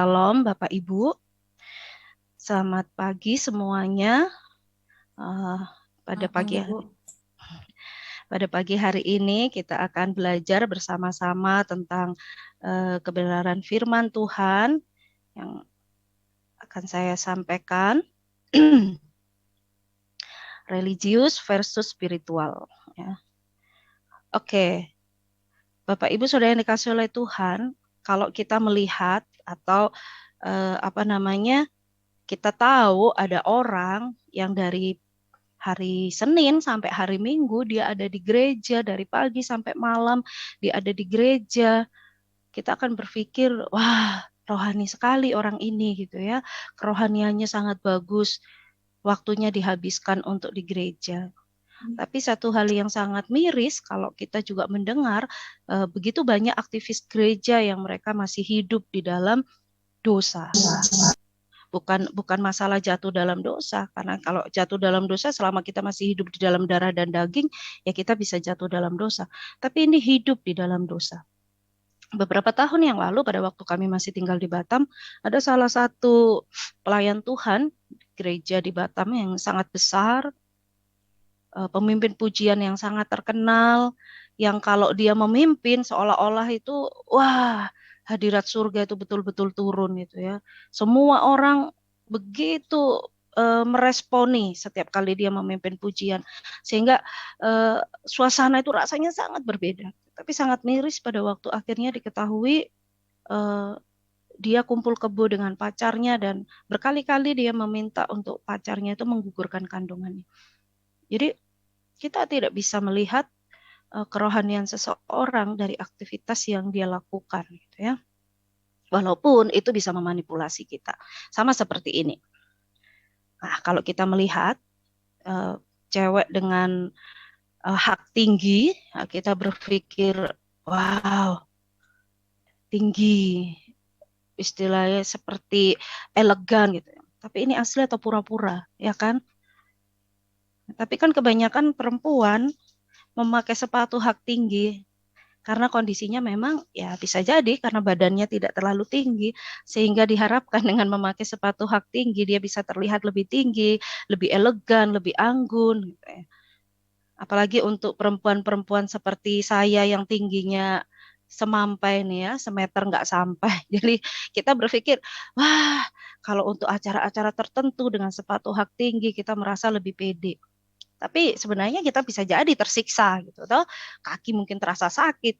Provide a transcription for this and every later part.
Shalom Bapak Ibu, selamat pagi semuanya. Eh, pada pagi hari ini kita akan belajar bersama-sama tentang kebenaran firman Tuhan yang akan saya sampaikan. Religius versus spiritual. Ya. Oke, Bapak Ibu Saudara yang dikasih oleh Tuhan, kalau kita melihat atau kita tahu ada orang yang dari hari Senin sampai hari Minggu dia ada di gereja, dari pagi sampai malam dia ada di gereja. Kita akan berpikir, wah, rohani sekali orang ini gitu ya. Kerohaniannya sangat bagus. Waktunya dihabiskan untuk di gereja. Tapi satu hal yang sangat miris kalau kita juga mendengar begitu banyak aktivis gereja yang mereka masih hidup di dalam dosa. Bukan masalah jatuh dalam dosa, karena kalau jatuh dalam dosa selama kita masih hidup di dalam darah dan daging, ya kita bisa jatuh dalam dosa. Tapi ini hidup di dalam dosa. Beberapa tahun yang lalu pada waktu kami masih tinggal di Batam, ada salah satu pelayan Tuhan gereja di Batam yang sangat besar, pemimpin pujian yang sangat terkenal, yang kalau dia memimpin seolah-olah itu, wah, hadirat surga itu betul-betul turun gitu ya. Semua orang begitu meresponi setiap kali dia memimpin pujian, sehingga suasana itu rasanya sangat berbeda. Tapi sangat miris pada waktu akhirnya diketahui dia kumpul kebo dengan pacarnya dan berkali-kali dia meminta untuk pacarnya itu menggugurkan kandungannya. Jadi kita tidak bisa melihat kerohanian seseorang dari aktivitas yang dia lakukan, gitu ya. Walaupun itu bisa memanipulasi kita, sama seperti ini. Nah, kalau kita melihat cewek dengan hak tinggi, kita berpikir, wow, tinggi, istilahnya seperti elegan gitu. Tapi ini asli atau pura-pura, ya kan? Tapi kan kebanyakan perempuan memakai sepatu hak tinggi karena kondisinya memang ya bisa jadi karena badannya tidak terlalu tinggi sehingga diharapkan dengan memakai sepatu hak tinggi dia bisa terlihat lebih tinggi, lebih elegan, lebih anggun gitu ya. Apalagi untuk perempuan-perempuan seperti saya yang tingginya semampai nih ya, semeter nggak sampai. Jadi kita berpikir, wah kalau untuk acara-acara tertentu dengan sepatu hak tinggi kita merasa lebih pede. Tapi sebenarnya kita bisa jadi tersiksa gitu, toh kaki mungkin terasa sakit,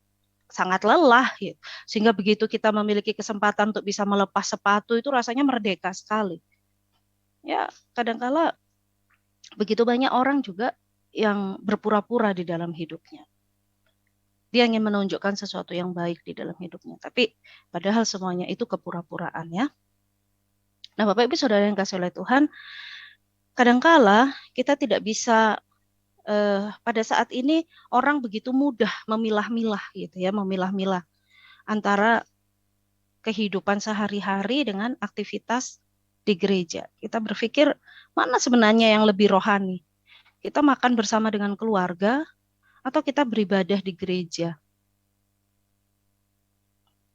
sangat lelah gitu. Sehingga begitu kita memiliki kesempatan untuk bisa melepas sepatu itu rasanya merdeka sekali. Ya, kadangkala begitu banyak orang juga yang berpura-pura di dalam hidupnya. Dia ingin menunjukkan sesuatu yang baik di dalam hidupnya, tapi padahal semuanya itu kepura-puraan ya. Nah, Bapak Ibu Saudara yang kasih oleh Tuhan, kadangkala kita tidak bisa pada saat ini orang begitu mudah memilah-milah gitu ya, memilah-milah antara kehidupan sehari-hari dengan aktivitas di gereja. Kita berpikir mana sebenarnya yang lebih rohani? Kita makan bersama dengan keluarga atau kita beribadah di gereja?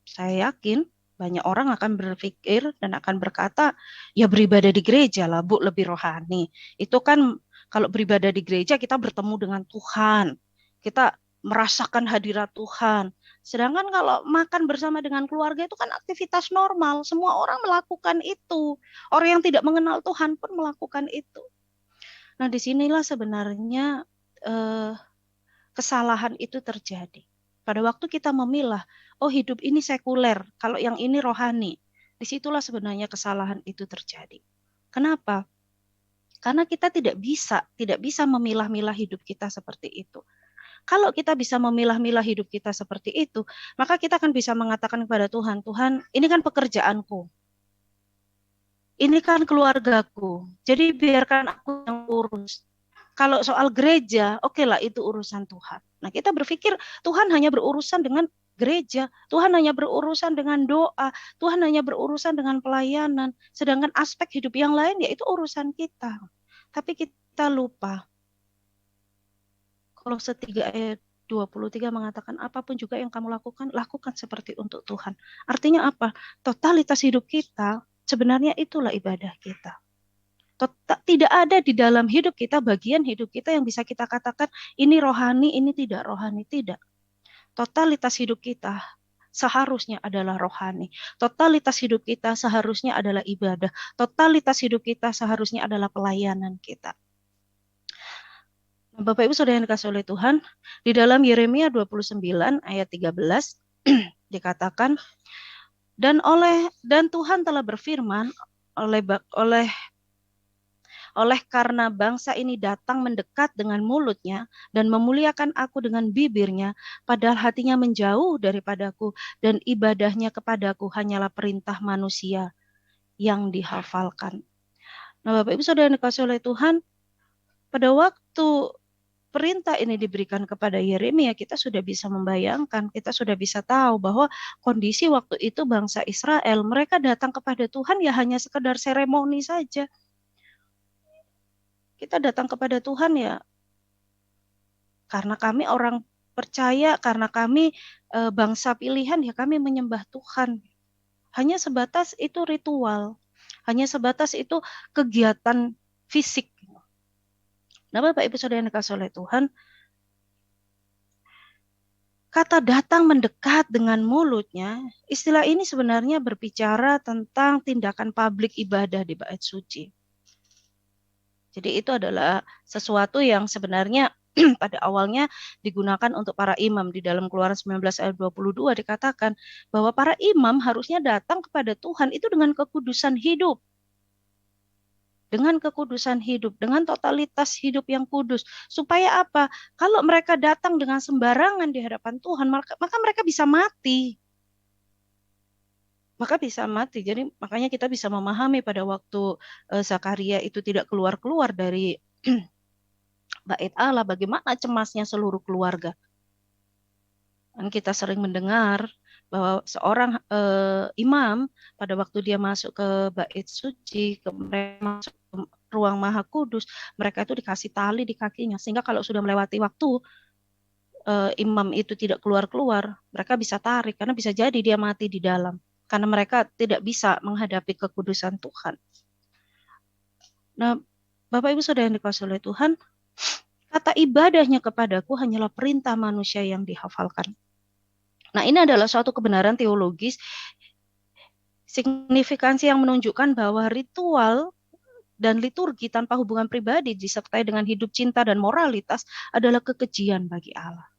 Saya yakin banyak orang akan berpikir dan akan berkata, ya beribadah di gereja lah Bu, lebih rohani. Itu kan kalau beribadah di gereja kita bertemu dengan Tuhan. Kita merasakan hadirat Tuhan. Sedangkan kalau makan bersama dengan keluarga itu kan aktivitas normal. Semua orang melakukan itu. Orang yang tidak mengenal Tuhan pun melakukan itu. Nah, disinilah sebenarnya kesalahan itu terjadi. Pada waktu kita memilah, oh hidup ini sekuler, kalau yang ini rohani. Disitulah sebenarnya kesalahan itu terjadi. Kenapa? Karena kita tidak bisa memilah-milah hidup kita seperti itu. Kalau kita bisa memilah-milah hidup kita seperti itu, maka kita akan bisa mengatakan kepada Tuhan, Tuhan, ini kan pekerjaanku. Ini kan keluargaku. Jadi biarkan aku yang urus. Kalau soal gereja, oke lah itu urusan Tuhan. Nah kita berpikir Tuhan hanya berurusan dengan gereja, Tuhan hanya berurusan dengan doa, Tuhan hanya berurusan dengan pelayanan. Sedangkan aspek hidup yang lain yaitu urusan kita. Tapi kita lupa. Kolose 3 ayat 23 mengatakan apapun juga yang kamu lakukan, lakukan seperti untuk Tuhan. Artinya apa? Totalitas hidup kita sebenarnya itulah ibadah kita. Tidak ada di dalam hidup kita, bagian hidup kita yang bisa kita katakan ini rohani, ini tidak rohani, tidak. Totalitas hidup kita seharusnya adalah rohani. Totalitas hidup kita seharusnya adalah ibadah. Totalitas hidup kita seharusnya adalah pelayanan kita. Bapak Ibu Saudara yang dikasihi oleh Tuhan, di dalam Yeremia 29 ayat 13 dikatakan, dan Tuhan telah berfirman oleh karena bangsa ini datang mendekat dengan mulutnya dan memuliakan aku dengan bibirnya, padahal hatinya menjauh daripadaku dan ibadahnya kepadaku hanyalah perintah manusia yang dihafalkan. Nah, Bapak Ibu Saudara yang dikasihi oleh Tuhan, pada waktu perintah ini diberikan kepada Yeremia, kita sudah bisa membayangkan, kita sudah bisa tahu bahwa kondisi waktu itu bangsa Israel, mereka datang kepada Tuhan ya hanya sekedar seremoni saja. Kita datang kepada Tuhan ya karena kami orang percaya, karena kami bangsa pilihan ya kami menyembah Tuhan. Hanya sebatas itu ritual, hanya sebatas itu kegiatan fisik. Nah, Bapak Ibu Saudara yang dikasihi oleh Tuhan, kata datang mendekat dengan mulutnya, istilah ini sebenarnya berbicara tentang tindakan publik ibadah di bait suci. Jadi itu adalah sesuatu yang sebenarnya pada awalnya digunakan untuk para imam. Di dalam Keluaran 19 ayat 22 dikatakan bahwa para imam harusnya datang kepada Tuhan itu dengan kekudusan hidup. Dengan kekudusan hidup, dengan totalitas hidup yang kudus. Supaya apa? Kalau mereka datang dengan sembarangan di hadapan Tuhan, maka mereka bisa mati. Jadi makanya kita bisa memahami pada waktu Zakaria itu tidak keluar-keluar dari bait Allah, bagaimana cemasnya seluruh keluarga. Dan kita sering mendengar bahwa seorang imam pada waktu dia masuk ke bait suci, masuk ke ruang maha kudus, mereka itu dikasih tali di kakinya, sehingga kalau sudah melewati waktu imam itu tidak keluar-keluar, mereka bisa tarik, karena bisa jadi dia mati di dalam. Karena mereka tidak bisa menghadapi kekudusan Tuhan. Nah, Bapak Ibu Saudara yang dikasihi oleh Tuhan, kata ibadahnya kepadaku hanyalah perintah manusia yang dihafalkan. Nah, ini adalah suatu kebenaran teologis, signifikansi yang menunjukkan bahwa ritual dan liturgi tanpa hubungan pribadi disertai dengan hidup cinta dan moralitas adalah kekejian bagi Allah.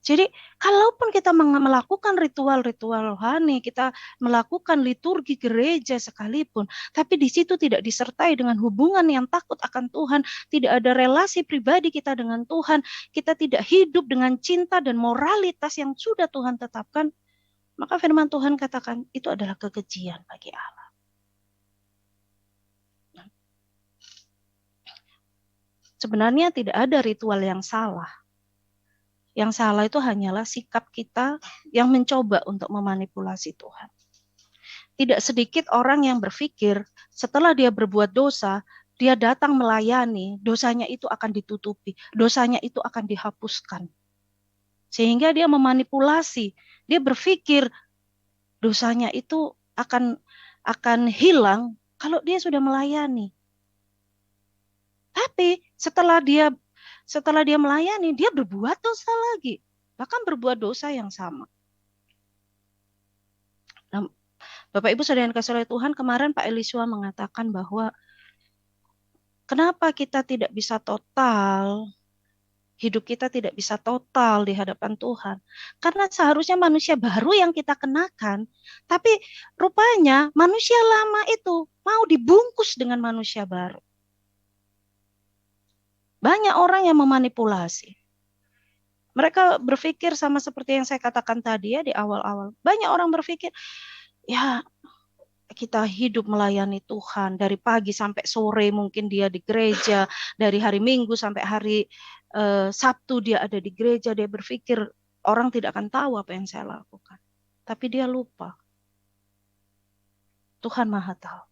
Jadi, kalaupun kita melakukan ritual-ritual rohani, kita melakukan liturgi gereja sekalipun, tapi di situ tidak disertai dengan hubungan yang takut akan Tuhan, tidak ada relasi pribadi kita dengan Tuhan, kita tidak hidup dengan cinta dan moralitas yang sudah Tuhan tetapkan, maka firman Tuhan katakan, itu adalah kekejian bagi Allah. Sebenarnya tidak ada ritual yang salah. Yang salah itu hanyalah sikap kita yang mencoba untuk memanipulasi Tuhan. Tidak sedikit orang yang berpikir setelah dia berbuat dosa, dia datang melayani, dosanya itu akan ditutupi, dosanya itu akan dihapuskan. Sehingga dia memanipulasi, dia berpikir dosanya itu akan hilang kalau dia sudah melayani. Tapi setelah dia melayani, dia berbuat dosa lagi. Bahkan berbuat dosa yang sama. Nah, Bapak Ibu Saudara yang dikasihi oleh Tuhan, kemarin Pak Eliswa mengatakan bahwa kenapa kita tidak bisa total, hidup kita tidak bisa total di hadapan Tuhan. Karena seharusnya manusia baru yang kita kenakan, tapi rupanya manusia lama itu mau dibungkus dengan manusia baru. Banyak orang yang memanipulasi. Mereka berpikir sama seperti yang saya katakan tadi ya di awal-awal. Banyak orang berpikir, ya kita hidup melayani Tuhan dari pagi sampai sore, mungkin dia di gereja, dari hari Minggu sampai hari Sabtu dia ada di gereja, dia berpikir orang tidak akan tahu apa yang saya lakukan. Tapi dia lupa. Tuhan Maha tahu.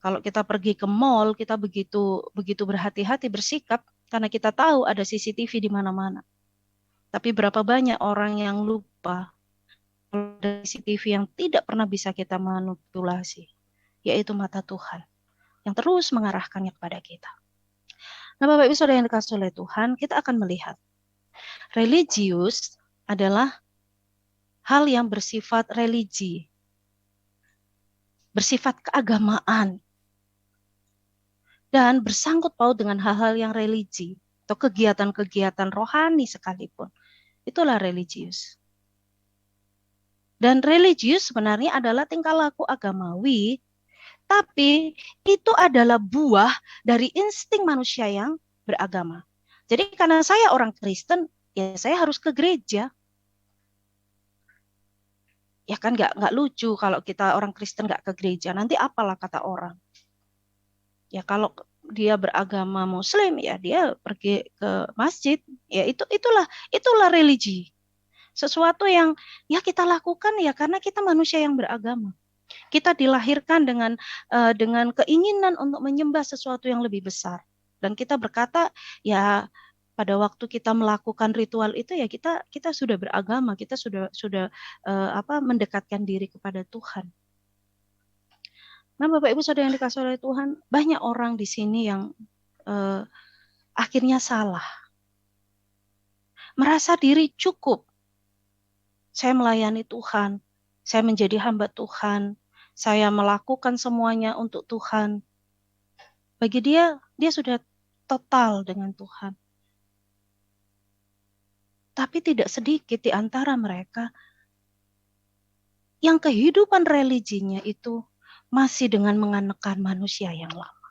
Kalau kita pergi ke mall, kita begitu berhati-hati bersikap, Karena kita tahu ada CCTV di mana-mana. Tapi berapa banyak orang yang lupa ada CCTV yang tidak pernah bisa kita manipulasi, yaitu mata Tuhan yang terus mengarahkannya kepada kita. Nah, Bapak Ibu Saudara yang dikasihi oleh Tuhan, kita akan melihat religius adalah hal yang bersifat religi, bersifat keagamaan, dan bersangkut paut dengan hal-hal yang religi atau kegiatan-kegiatan rohani sekalipun. Itulah religius. Dan religius sebenarnya adalah tingkah laku agamawi, tapi itu adalah buah dari insting manusia yang beragama. Jadi karena saya orang Kristen, ya saya harus ke gereja. Ya kan nggak lucu kalau kita orang Kristen nggak ke gereja. Nanti apalah kata orang. Ya kalau dia beragama Muslim, ya dia pergi ke masjid. Ya itulah religi. Sesuatu yang ya kita lakukan ya karena kita manusia yang beragama. Kita dilahirkan dengan keinginan untuk menyembah sesuatu yang lebih besar. Dan kita berkata, ya pada waktu kita melakukan ritual itu ya kita sudah beragama, kita sudah mendekatkan diri kepada Tuhan. Nah, Bapak Ibu Saudara yang dikasihi oleh Tuhan, banyak orang di sini yang akhirnya salah. Merasa diri cukup. Saya melayani Tuhan, saya menjadi hamba Tuhan, saya melakukan semuanya untuk Tuhan. Bagi dia sudah total dengan Tuhan. Tapi tidak sedikit di antara mereka yang kehidupan religinya itu masih dengan menganekan manusia yang lama.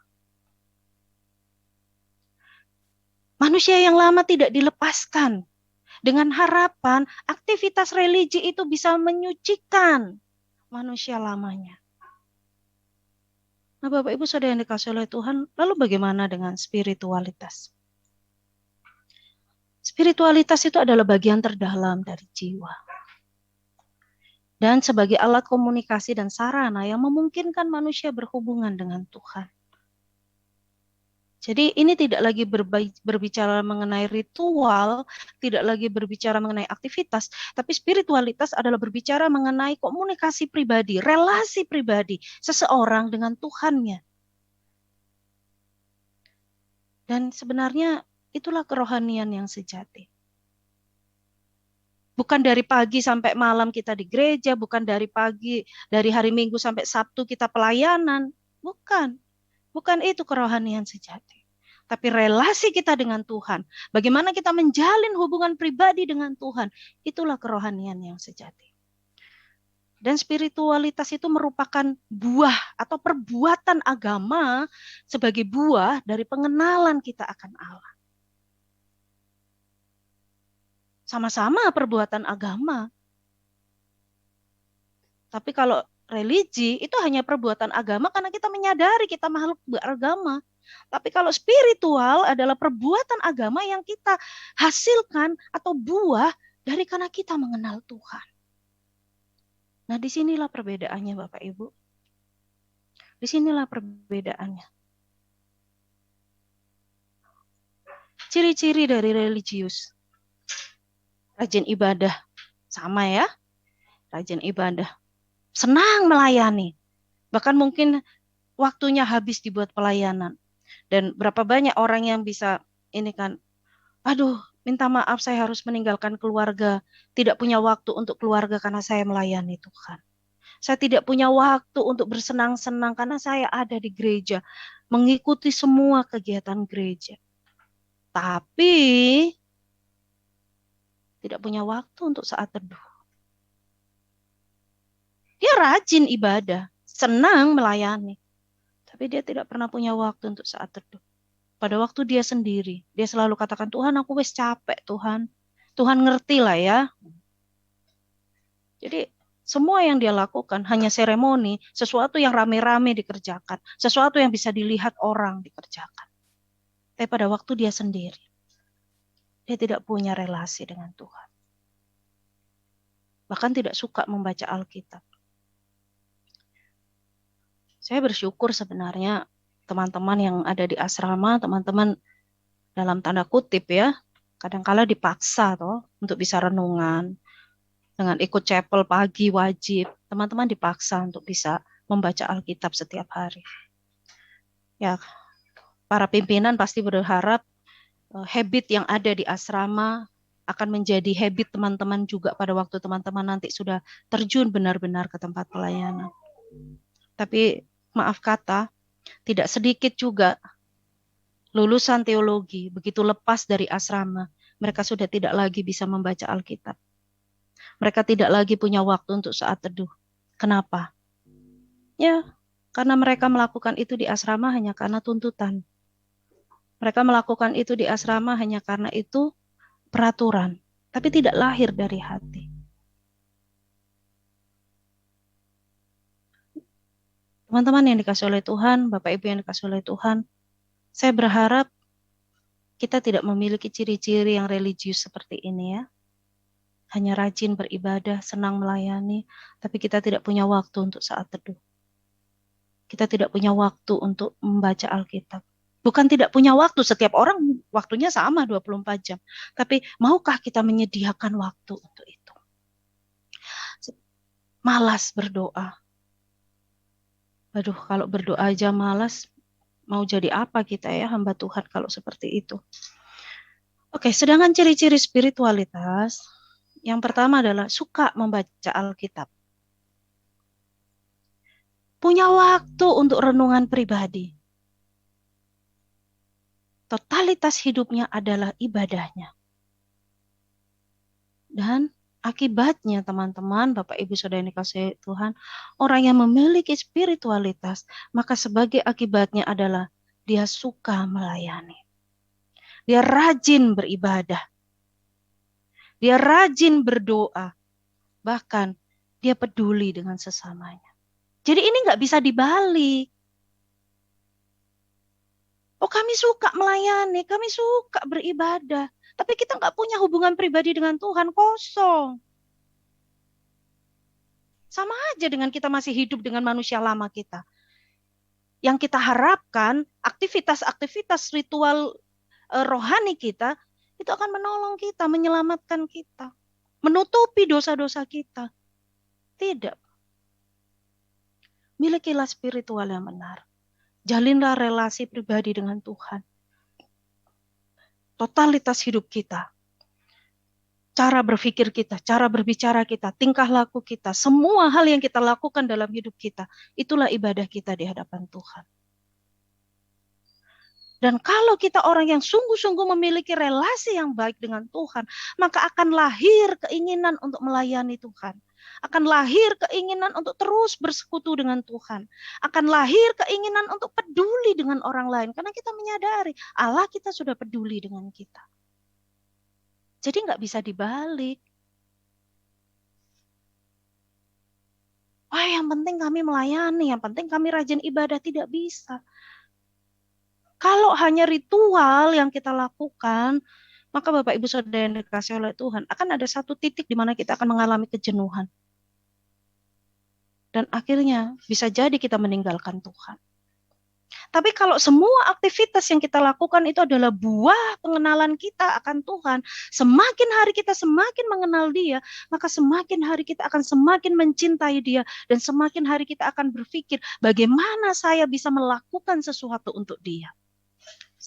Manusia yang lama tidak dilepaskan dengan harapan aktivitas religi itu bisa menyucikan manusia lamanya. Nah, Bapak Ibu Saudara yang dikasihi oleh Tuhan, lalu bagaimana dengan spiritualitas? Spiritualitas itu adalah bagian terdalam dari jiwa. Dan sebagai alat komunikasi dan sarana yang memungkinkan manusia berhubungan dengan Tuhan. Jadi ini tidak lagi berbicara mengenai ritual, tidak lagi berbicara mengenai aktivitas, tapi spiritualitas adalah berbicara mengenai komunikasi pribadi, relasi pribadi seseorang dengan Tuhannya. Dan sebenarnya itulah kerohanian yang sejati. Bukan dari pagi sampai malam kita di gereja, bukan dari hari Minggu sampai Sabtu kita pelayanan. Bukan. Bukan itu kerohanian sejati. Tapi relasi kita dengan Tuhan, bagaimana kita menjalin hubungan pribadi dengan Tuhan, itulah kerohanian yang sejati. Dan spiritualitas itu merupakan buah atau perbuatan agama sebagai buah dari pengenalan kita akan Allah. Sama-sama perbuatan agama. Tapi kalau religi itu hanya perbuatan agama karena kita menyadari kita makhluk beragama. Tapi kalau spiritual adalah perbuatan agama yang kita hasilkan atau buah dari karena kita mengenal Tuhan. Nah, disinilah perbedaannya Bapak Ibu. Disinilah perbedaannya. Ciri-ciri dari religius. Rajin ibadah. Sama ya. Rajin ibadah. Senang melayani. Bahkan mungkin waktunya habis dibuat pelayanan. Dan berapa banyak orang yang bisa ini kan, aduh minta maaf saya harus meninggalkan keluarga, tidak punya waktu untuk keluarga karena saya melayani Tuhan. Saya tidak punya waktu untuk bersenang-senang karena saya ada di gereja, mengikuti semua kegiatan gereja. Tapi tidak punya waktu untuk saat teduh. Dia rajin ibadah, senang melayani, tapi dia tidak pernah punya waktu untuk saat teduh. Pada waktu dia sendiri, dia selalu katakan, Tuhan aku wis capek Tuhan. Tuhan ngerti lah ya. Jadi semua yang dia lakukan hanya seremoni, sesuatu yang rame-rame dikerjakan, sesuatu yang bisa dilihat orang dikerjakan. Tapi pada waktu dia sendiri, dia tidak punya relasi dengan Tuhan. Bahkan tidak suka membaca Alkitab. Saya bersyukur sebenarnya teman-teman yang ada di asrama, teman-teman dalam tanda kutip ya, kadangkala dipaksa toh untuk bisa renungan. Dengan ikut chapel pagi wajib, teman-teman dipaksa untuk bisa membaca Alkitab setiap hari. Ya, para pimpinan pasti berharap habit yang ada di asrama akan menjadi habit teman-teman juga pada waktu teman-teman nanti sudah terjun benar-benar ke tempat pelayanan. Tapi maaf kata, tidak sedikit juga lulusan teologi begitu lepas dari asrama, mereka sudah tidak lagi bisa membaca Alkitab. Mereka tidak lagi punya waktu untuk saat teduh. Kenapa? Ya, karena mereka melakukan itu di asrama hanya karena tuntutan. Mereka melakukan itu di asrama hanya karena itu peraturan, tapi tidak lahir dari hati. Teman-teman yang dikasih oleh Tuhan, Bapak Ibu yang dikasih oleh Tuhan, saya berharap kita tidak memiliki ciri-ciri yang religius seperti ini ya. Hanya rajin beribadah, senang melayani, tapi kita tidak punya waktu untuk saat teduh. Kita tidak punya waktu untuk membaca Alkitab. Bukan tidak punya waktu, setiap orang waktunya sama 24 jam. Tapi maukah kita menyediakan waktu untuk itu? Malas berdoa. Aduh, kalau berdoa aja malas, mau jadi apa kita ya hamba Tuhan kalau seperti itu. Oke, sedangkan ciri-ciri spiritualitas, yang pertama adalah suka membaca Alkitab. Punya waktu untuk renungan pribadi. Totalitas hidupnya adalah ibadahnya. Dan akibatnya teman-teman, Bapak Ibu Saudara yang dikasihi Tuhan, orang yang memiliki spiritualitas, maka sebagai akibatnya adalah dia suka melayani. Dia rajin beribadah. Dia rajin berdoa. Bahkan dia peduli dengan sesamanya. Jadi ini nggak bisa dibalik. Oh, kami suka melayani, kami suka beribadah. Tapi kita nggak punya hubungan pribadi dengan Tuhan, kosong. Sama aja dengan kita masih hidup dengan manusia lama kita. Yang kita harapkan, aktivitas-aktivitas ritual rohani kita, itu akan menolong kita, menyelamatkan kita. Menutupi dosa-dosa kita. Tidak. Milikilah spiritual yang benar. Jalinlah relasi pribadi dengan Tuhan. Totalitas hidup kita. Cara berpikir kita, cara berbicara kita, tingkah laku kita, semua hal yang kita lakukan dalam hidup kita, itulah ibadah kita di hadapan Tuhan. Dan kalau kita orang yang sungguh-sungguh memiliki relasi yang baik dengan Tuhan, maka akan lahir keinginan untuk melayani Tuhan. Akan lahir keinginan untuk terus bersekutu dengan Tuhan. Akan lahir keinginan untuk peduli dengan orang lain. Karena kita menyadari Allah kita sudah peduli dengan kita. Jadi nggak bisa dibalik. Wah, yang penting kami melayani, yang penting kami rajin ibadah, tidak bisa. Kalau hanya ritual yang kita lakukan, maka Bapak Ibu Saudara yang dikasihi oleh Tuhan, akan ada satu titik di mana kita akan mengalami kejenuhan. Dan akhirnya bisa jadi kita meninggalkan Tuhan. Tapi kalau semua aktivitas yang kita lakukan itu adalah buah pengenalan kita akan Tuhan, semakin hari kita semakin mengenal Dia, maka semakin hari kita akan semakin mencintai Dia, dan semakin hari kita akan berpikir bagaimana saya bisa melakukan sesuatu untuk Dia.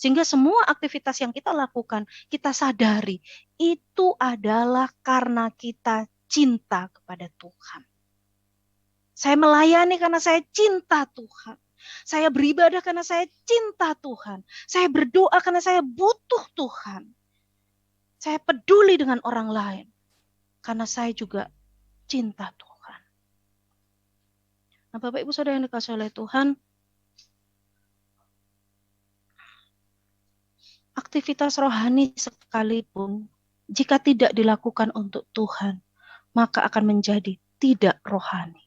Sehingga semua aktivitas yang kita lakukan, kita sadari itu adalah karena kita cinta kepada Tuhan. Saya melayani karena saya cinta Tuhan. Saya beribadah karena saya cinta Tuhan. Saya berdoa karena saya butuh Tuhan. Saya peduli dengan orang lain karena saya juga cinta Tuhan. Nah, Bapak Ibu Saudara yang dikasihi oleh Tuhan, aktivitas rohani sekalipun jika tidak dilakukan untuk Tuhan, maka akan menjadi tidak rohani.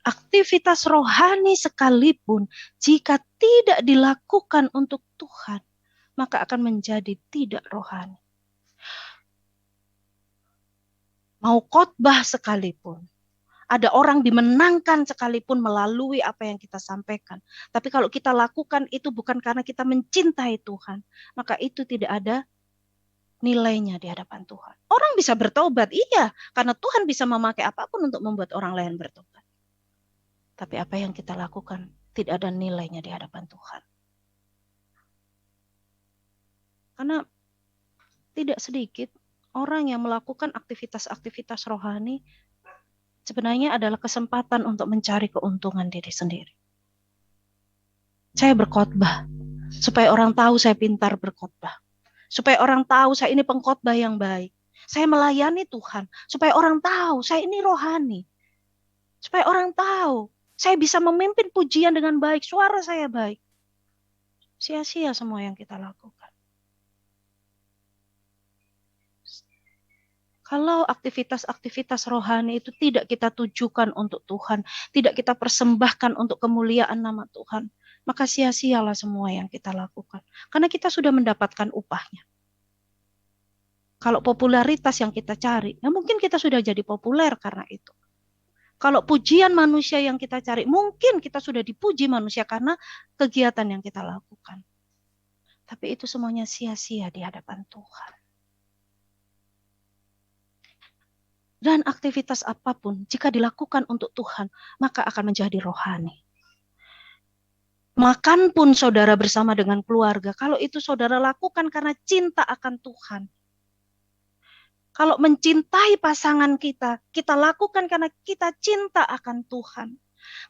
Aktivitas rohani sekalipun jika tidak dilakukan untuk Tuhan, maka akan menjadi tidak rohani. Mau khotbah sekalipun, Ada orang dimenangkan sekalipun melalui apa yang kita sampaikan. Tapi kalau kita lakukan itu bukan karena kita mencintai Tuhan, maka itu tidak ada nilainya di hadapan Tuhan. Orang bisa bertobat, iya, karena Tuhan bisa memakai apapun untuk membuat orang lain bertobat. Tapi apa yang kita lakukan tidak ada nilainya di hadapan Tuhan. Karena tidak sedikit orang yang melakukan aktivitas-aktivitas rohani sebenarnya adalah kesempatan untuk mencari keuntungan diri sendiri. Saya berkhotbah supaya orang tahu saya pintar berkhotbah. Supaya orang tahu saya ini pengkhotbah yang baik. Saya melayani Tuhan supaya orang tahu saya ini rohani. Supaya orang tahu saya bisa memimpin pujian dengan baik, suara saya baik. Sia-sia semua yang kita lakukan. Kalau aktivitas-aktivitas rohani itu tidak kita tujukan untuk Tuhan, tidak kita persembahkan untuk kemuliaan nama Tuhan, maka sia-sialah semua yang kita lakukan. Karena kita sudah mendapatkan upahnya. Kalau popularitas yang kita cari, ya mungkin kita sudah jadi populer karena itu. Kalau pujian manusia yang kita cari, mungkin kita sudah dipuji manusia karena kegiatan yang kita lakukan. Tapi itu semuanya sia-sia di hadapan Tuhan. Dan aktivitas apapun, jika dilakukan untuk Tuhan, maka akan menjadi rohani. Makan pun saudara bersama dengan keluarga, kalau itu saudara lakukan karena cinta akan Tuhan. Kalau mencintai pasangan kita, kita lakukan karena kita cinta akan Tuhan.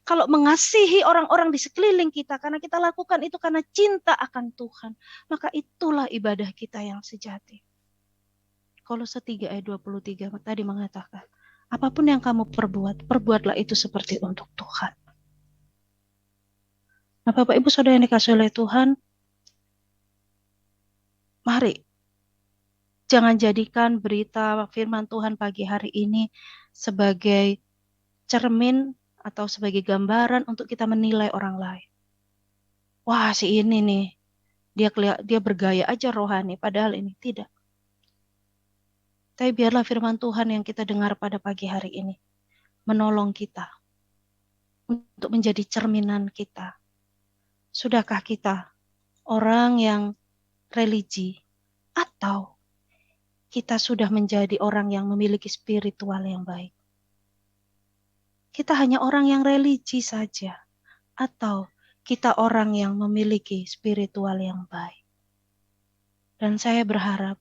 Kalau mengasihi orang-orang di sekeliling kita, karena kita lakukan itu karena cinta akan Tuhan, maka itulah ibadah kita yang sejati. Kolose 3 ayat 23 tadi mengatakan, apapun yang kamu perbuat, perbuatlah itu seperti untuk Tuhan. Nah, Bapak Ibu Saudara yang dikasihi oleh Tuhan, mari jangan jadikan berita firman Tuhan pagi hari ini sebagai cermin atau sebagai gambaran untuk kita menilai orang lain. Wah, si ini nih, dia bergaya aja rohani, padahal ini tidak. Tapi biarlah firman Tuhan yang kita dengar pada pagi hari ini menolong kita untuk menjadi cerminan kita. Sudahkah kita orang yang religi atau kita sudah menjadi orang yang memiliki spiritual yang baik? Kita hanya orang yang religi saja atau kita orang yang memiliki spiritual yang baik? Dan saya berharap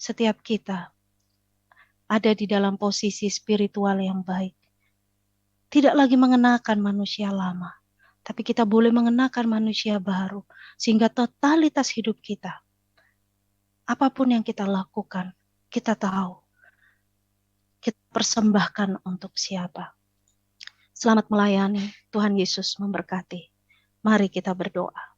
setiap kita ada di dalam posisi spiritual yang baik. Tidak lagi mengenakan manusia lama, tapi kita boleh mengenakan manusia baru, sehingga totalitas hidup kita, apapun yang kita lakukan, kita tahu, kita persembahkan untuk siapa. Selamat melayani, Tuhan Yesus memberkati. Mari kita berdoa.